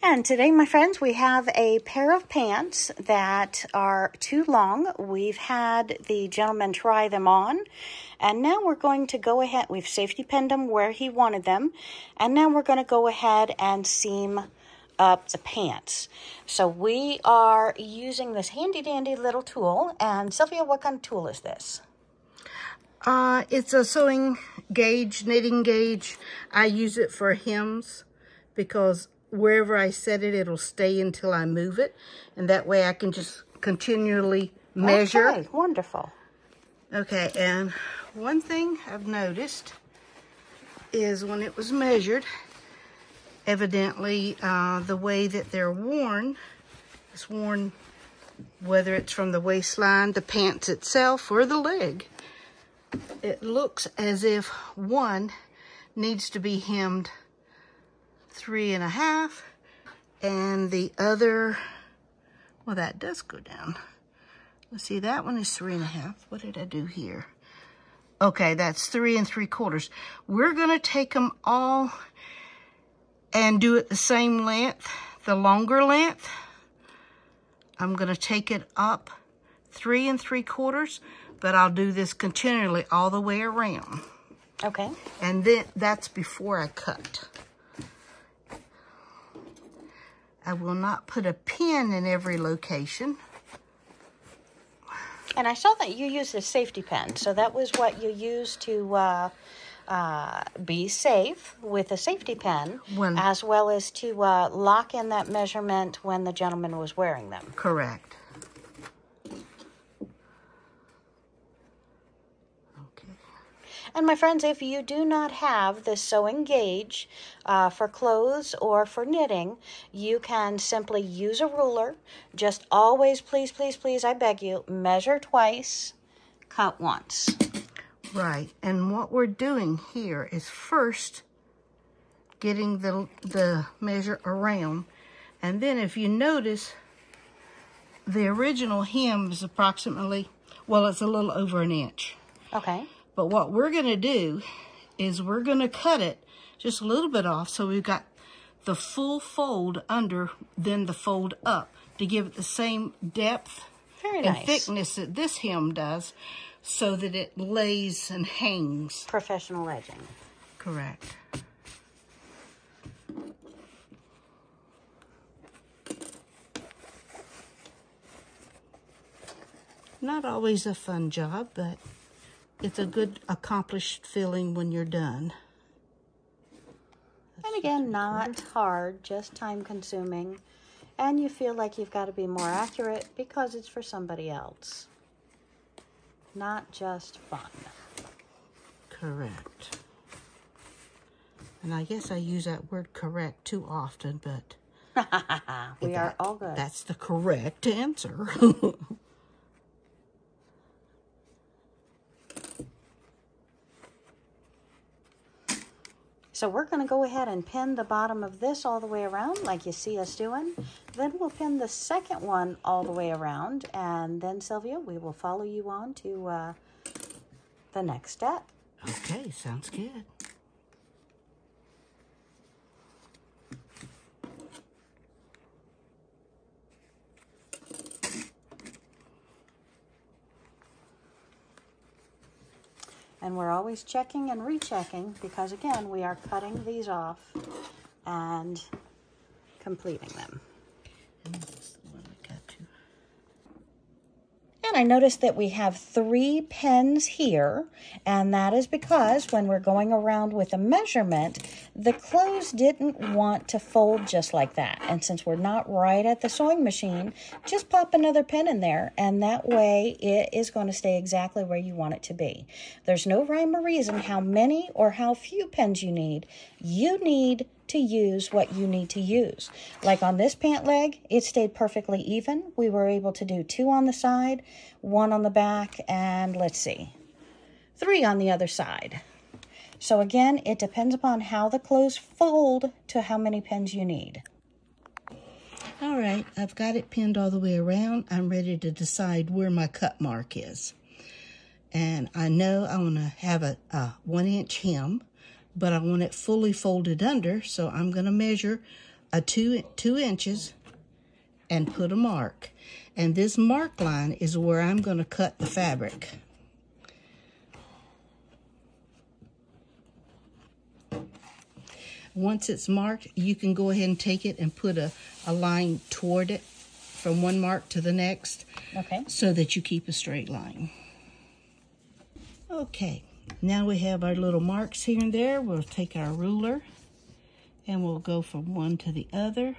And today, my friends, we have a pair of pants that are too long. We've had the gentleman try them on, and now we're going to go ahead. We've safety pinned them where he wanted them, and now we're going to go ahead and seam up the pants. So we are using this handy dandy little tool. And Sylvia, what kind of tool is this? It's a sewing gauge, knitting gauge. I use it for hems because wherever I set it, it'll stay until I move it. And that way I can just continually measure. Okay, wonderful. Okay, and one thing I've noticed is when it was measured, evidently the way that they're worn, it's worn whether it's from the waistline, the pants itself, or the leg. It looks as if one needs to be hemmed 3.5, and the other, well, that does go down. Let's see, that one is 3.5. What did I do here? Okay, that's 3 3/4. We're gonna take them all and do it the same length, the longer length. I'm gonna take it up 3 3/4, but I'll do this continually all the way around. Okay. And then that's before I cut. I will not put a pin in every location. And I saw that you used a safety pin, so that was what you used to be safe with a safety pin, as well as to lock in that measurement when the gentleman was wearing them. Correct. And my friends, if you do not have the sewing gauge for clothes or for knitting, you can simply use a ruler. Just always, please, please, please, I beg you, measure twice, cut once. Right, and what we're doing here is first getting the measure around, and then if you notice, the original hem is approximately, well, it's a little over 1 inch. Okay. But what we're going to do is we're going to cut it just a little bit off so we've got the full fold under, then the fold up to give it the same depth and thickness that this hem does so that it lays and hangs. Professional edging. Correct. Not always a fun job, but it's a good accomplished feeling when you're done. And again, not hard, just time consuming. And you feel like you've got to be more accurate because it's for somebody else. Not just fun. Correct. And I guess I use that word correct too often, but we are all good. That's the correct answer. So we're going to go ahead and pin the bottom of this all the way around like you see us doing. Then we'll pin the second one all the way around. And then, Sylvia, we will follow you on to the next step. Okay, sounds good. And we're always checking and rechecking because, again, we are cutting these off and completing them. And I noticed that we have 3 pins here, and that is because when we're going around with a measurement, the clothes didn't want to fold just like that. And since we're not right at the sewing machine, just pop another pin in there, and that way it is going to stay exactly where you want it to be. There's no rhyme or reason how many or how few pins you need. You need to use what you need to use. Like on this pant leg, it stayed perfectly even. We were able to do 2 on the side, 1 on the back, and let's see, 3 on the other side. So again, it depends upon how the clothes fold to how many pins you need. All right, I've got it pinned all the way around. I'm ready to decide where my cut mark is. And I know I want to have a 1 inch hem, but I want it fully folded under, so I'm going to measure two inches and put a mark. And this mark line is where I'm going to cut the fabric. Once it's marked, you can go ahead and take it and put a line toward it from one mark to the next. Okay. So that you keep a straight line. Okay, now we have our little marks here and there. We'll take our ruler and we'll go from one to the other.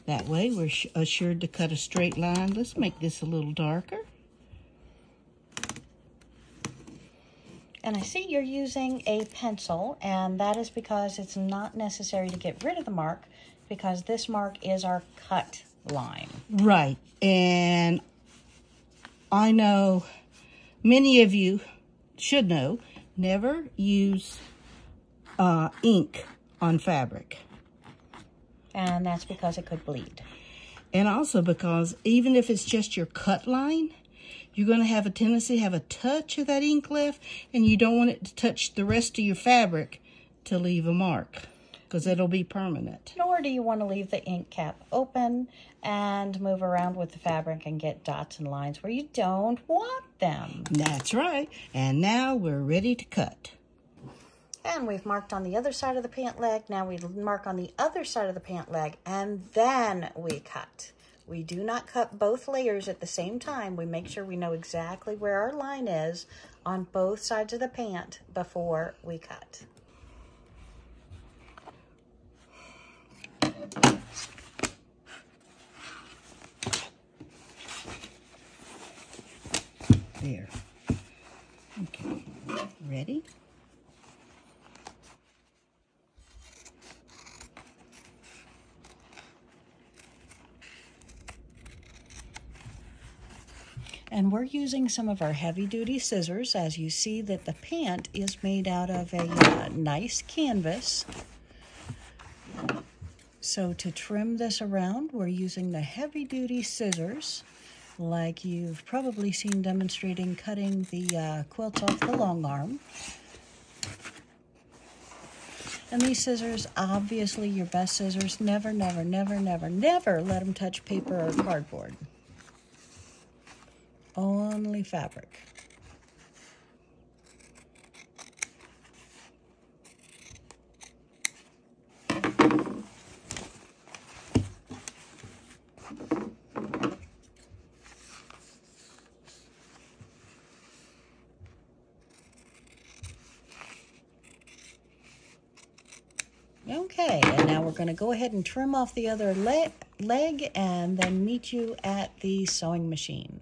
That way we're assured to cut a straight line. Let's make this a little darker. And I see you're using a pencil, and that is because it's not necessary to get rid of the mark, because this mark is our cut line. Right, and I know many of you should know, never use ink on fabric. And that's because it could bleed. And also because even if it's just your cut line, you're going to have a tendency to have a touch of that ink left, and you don't want it to touch the rest of your fabric to leave a mark, because it'll be permanent. Nor do you want to leave the ink cap open and move around with the fabric and get dots and lines where you don't want them. That's right. And now we're ready to cut. And we've marked on the other side of the pant leg. Now we mark on the other side of the pant leg, and then we cut. We do not cut both layers at the same time. We make sure we know exactly where our line is on both sides of the pant before we cut. There. Okay. Ready? And we're using some of our heavy-duty scissors, as you see that the pant is made out of a nice canvas. So to trim this around, we're using the heavy-duty scissors, like you've probably seen demonstrating cutting the quilts off the long arm. And these scissors, obviously your best scissors. Never, never, never, never, never let them touch paper or cardboard. Only fabric. Okay, and now we're going to go ahead and trim off the other leg and then meet you at the sewing machine.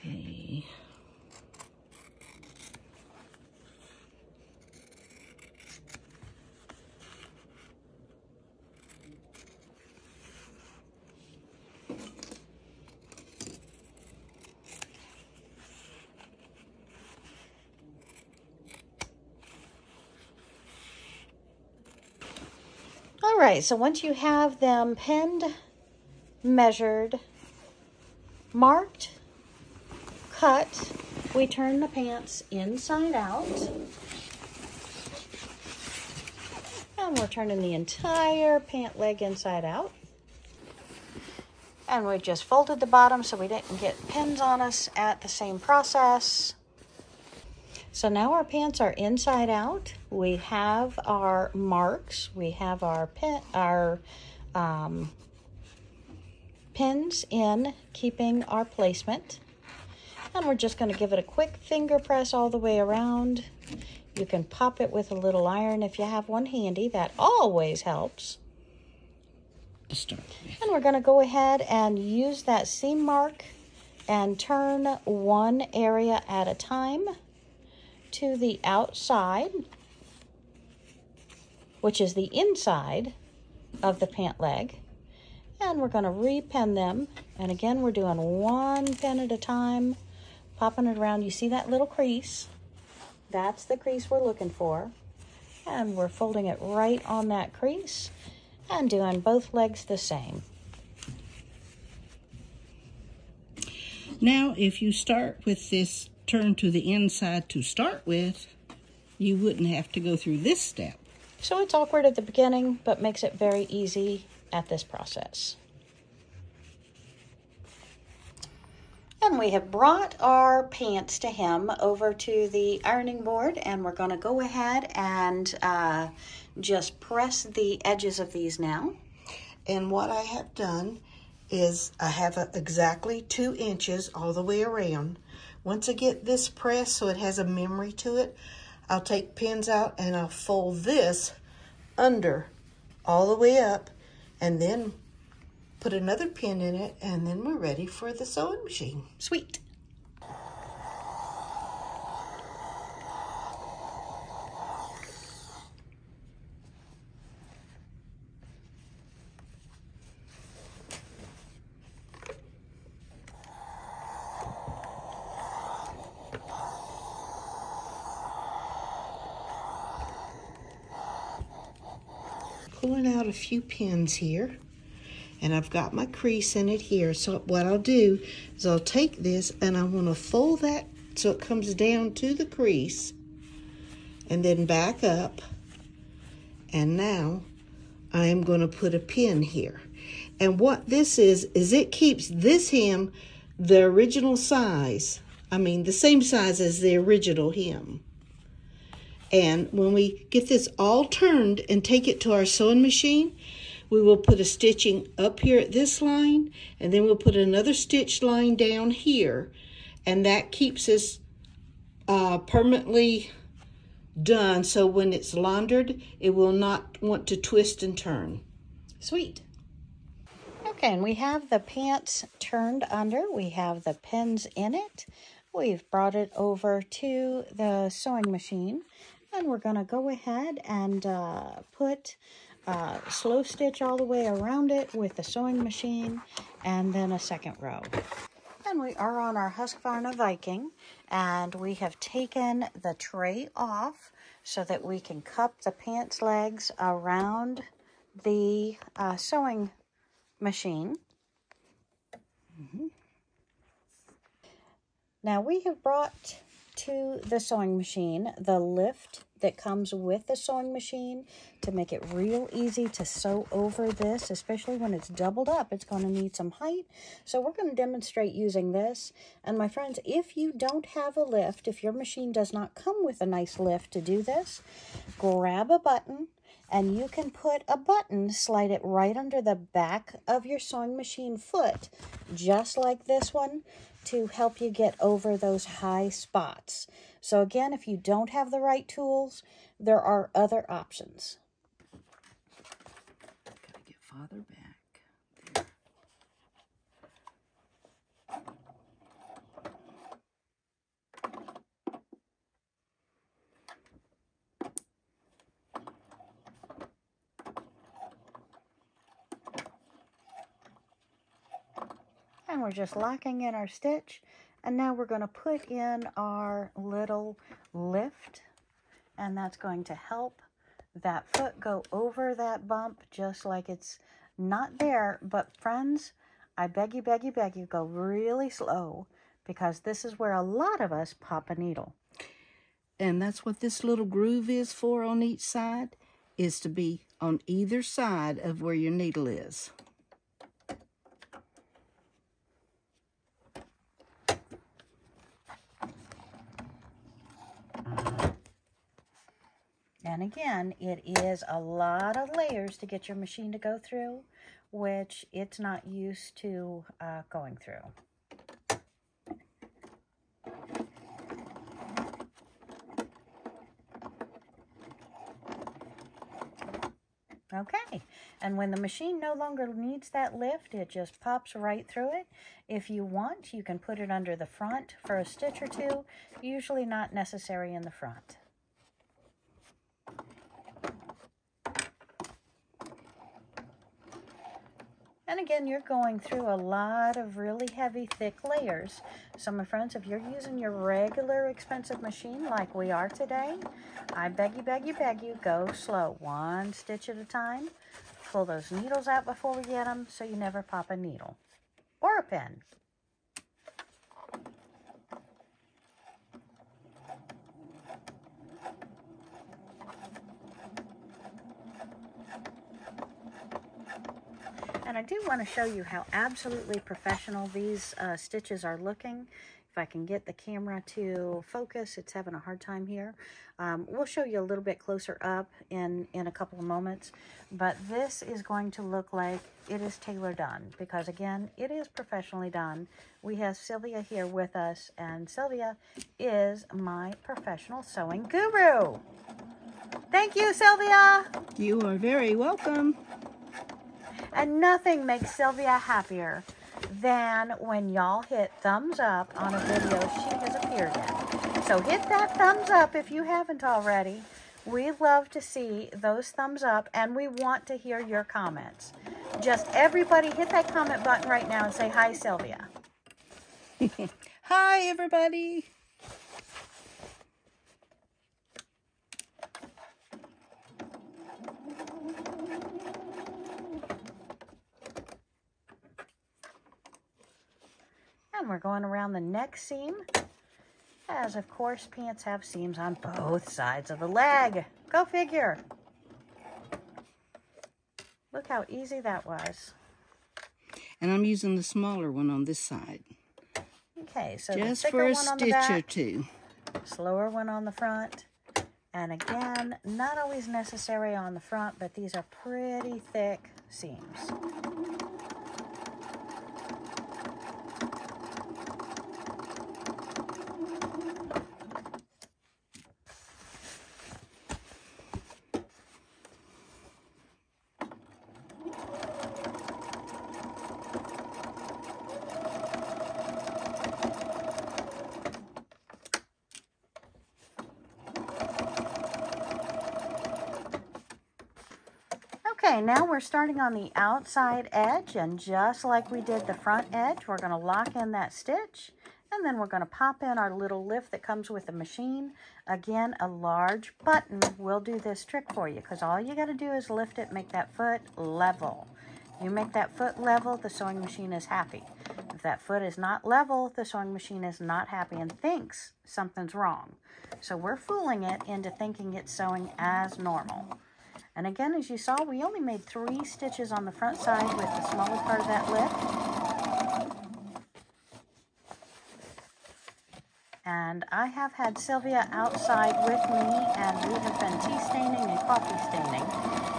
Okay. All right, so once you have them pinned, measured, marked, cut, we turn the pants inside out. And we're turning the entire pant leg inside out. And we just folded the bottom so we didn't get pins on us at the same process. So now our pants are inside out. We have our marks. We have our pins in, keeping our placement. And we're just going to give it a quick finger press all the way around. You can pop it with a little iron if you have one handy. That always helps. And we're going to go ahead and use that seam mark and turn one area at a time to the outside, which is the inside of the pant leg. And we're going to repin them. And again, we're doing one pin at a time, popping it around. You see that little crease? That's the crease we're looking for. And we're folding it right on that crease and doing both legs the same. Now, if you start with this turn to the inside to start with, you wouldn't have to go through this step. So it's awkward at the beginning, but makes it very easy at this process. And we have brought our pants to hem over to the ironing board, and we're going to go ahead and just press the edges of these now. And what I have done is I have exactly 2 inches all the way around. Once I get this pressed so it has a memory to it, I'll take pins out and I'll fold this under all the way up and then put another pin in it, and then we're ready for the sewing machine. Sweet. Pulling out a few pins here, and I've got my crease in it here. So what I'll do is I'll take this and I want to fold that so it comes down to the crease and then back up. And now I am going to put a pin here. And what this is it keeps this hem the original size. I mean the same size as the original hem. And when we get this all turned and take it to our sewing machine, we will put a stitching up here at this line, and then we'll put another stitch line down here, and that keeps us permanently done, so when it's laundered, it will not want to twist and turn. Sweet. Okay, and we have the pants turned under. We have the pins in it. We've brought it over to the sewing machine. And we're going to go ahead and put slow stitch all the way around it with the sewing machine, and then a second row. And we are on our Husqvarna Viking, and we have taken the tray off so that we can cup the pants legs around the sewing machine. Now we have brought to the sewing machine the lift that comes with the sewing machine to make it real easy to sew over this, especially when it's doubled up. It's going to need some height, so we're going to demonstrate using this. And my friends, if you don't have a lift, if your machine does not come with a nice lift to do this, grab a button and you can put a button, slide it right under the back of your sewing machine foot, just like this one, to help you get over those high spots. So again, if you don't have the right tools, there are other options. Gotta get farther back. And we're just locking in our stitch. And now we're going to put in our little lift, and that's going to help that foot go over that bump just like it's not there. But friends, I beg you, go really slow, because this is where a lot of us pop a needle. And that's what this little groove is for on each side, is to be on either side of where your needle is. And again, it is a lot of layers to get your machine to go through, which it's not used to going through. Okay, and when the machine no longer needs that lift, it just pops right through it. If you want, you can put it under the front for a stitch or two, usually not necessary in the front. And again, you're going through a lot of really heavy, thick layers. So my friends, if you're using your regular expensive machine like we are today, I beg you, go slow. One stitch at a time. Pull those needles out before we get them so you never pop a needle or a pin. But I do want to show you how absolutely professional these stitches are looking. If I can get the camera to focus, it's having a hard time here. We'll show you a little bit closer up in a couple of moments. But this is going to look like it is tailor done, because again, it is professionally done. We have Sylvia here with us, and Sylvia is my professional sewing guru. Thank you, Sylvia. You are very welcome. And nothing makes Sylvia happier than when y'all hit thumbs up on a video she has appeared in. So hit that thumbs up if you haven't already. We love to see those thumbs up, and we want to hear your comments. Just everybody hit that comment button right now and say, hi, Sylvia. Hi, everybody. And we're going around the neck seam, as of course pants have seams on both sides of the leg. Go figure. Look how easy that was. And I'm using the smaller one on this side. Okay, so just the thicker for a one on the stitch back, or two. slower one on the front. And again, not always necessary on the front, but these are pretty thick seams. Okay, now we're starting on the outside edge, and just like we did the front edge, we're going to lock in that stitch, and then we're going to pop in our little lift that comes with the machine. Again, a large button will do this trick for you, because all you got to do is lift it, make that foot level. You make that foot level, the sewing machine is happy. If that foot is not level, the sewing machine is not happy and thinks something's wrong. So we're fooling it into thinking it's sewing as normal. And again, as you saw, we only made 3 stitches on the front side with the smaller part of that lift. And I have had Sylvia outside with me, and we have been tea staining and coffee staining.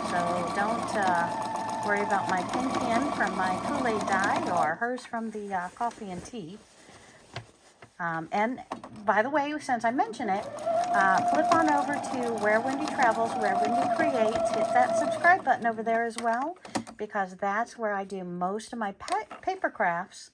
So don't worry about my pink pin from my Kool-Aid dye or hers from the coffee and tea. And by the way, since I mention it, flip on over to Where Wendy Travels, Where Wendy Creates. Hit that subscribe button over there as well, because that's where I do most of my paper crafts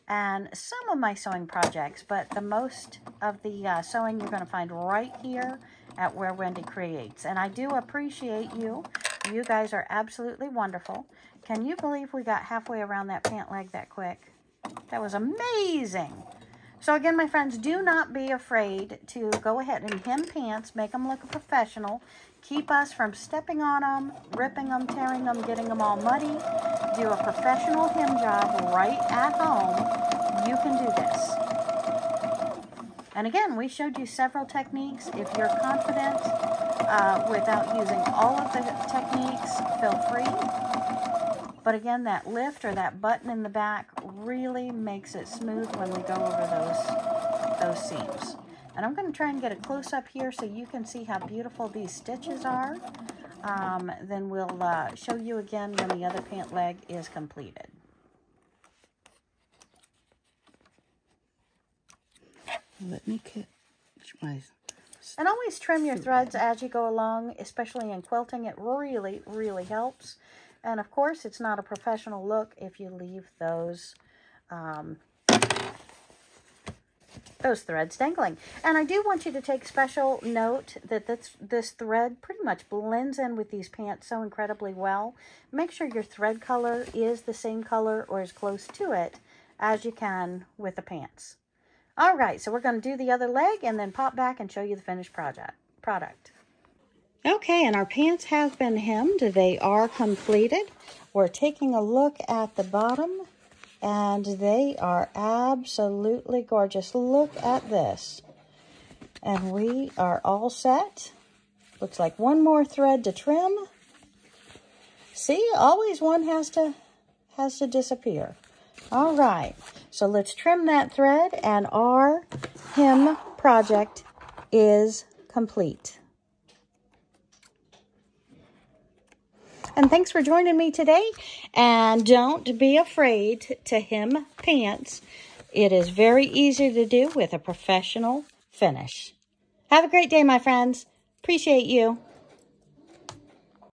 and some of my sewing projects. But the most of the sewing you're going to find right here at Where Wendy Creates. And I do appreciate you. You guys are absolutely wonderful. Can you believe we got halfway around that pant leg that quick? That was amazing. So again, my friends, do not be afraid to go ahead and hem pants, make them look professional, keep us from stepping on them, ripping them, tearing them, getting them all muddy. Do a professional hem job right at home. You can do this. And again, we showed you several techniques. If you're confident without using all of the techniques, feel free. But again, that lift or that button in the back really makes it smooth when we go over those seams. And I'm going to try and get a close-up here so you can see how beautiful these stitches are. Then we'll show you again when the other pant leg is completed. Let me catch my... And always trim your threads as you go along, especially in quilting. It really, really helps. And of course, it's not a professional look if you leave those threads dangling. And I do want you to take special note that this thread pretty much blends in with these pants so incredibly well. Make sure your thread color is the same color or as close to it as you can with the pants. All right, so we're going to do the other leg and then pop back and show you the finished product. Okay, and our pants have been hemmed. They are completed. We're taking a look at the bottom, and they are absolutely gorgeous. Look at this. And we are all set. Looks like one more thread to trim. See, always one has to has to disappear. All right, so let's trim that thread, and our hem project is complete. And thanks for joining me today. And don't be afraid to hem pants. It is very easy to do with a professional finish. Have a great day, my friends. Appreciate you.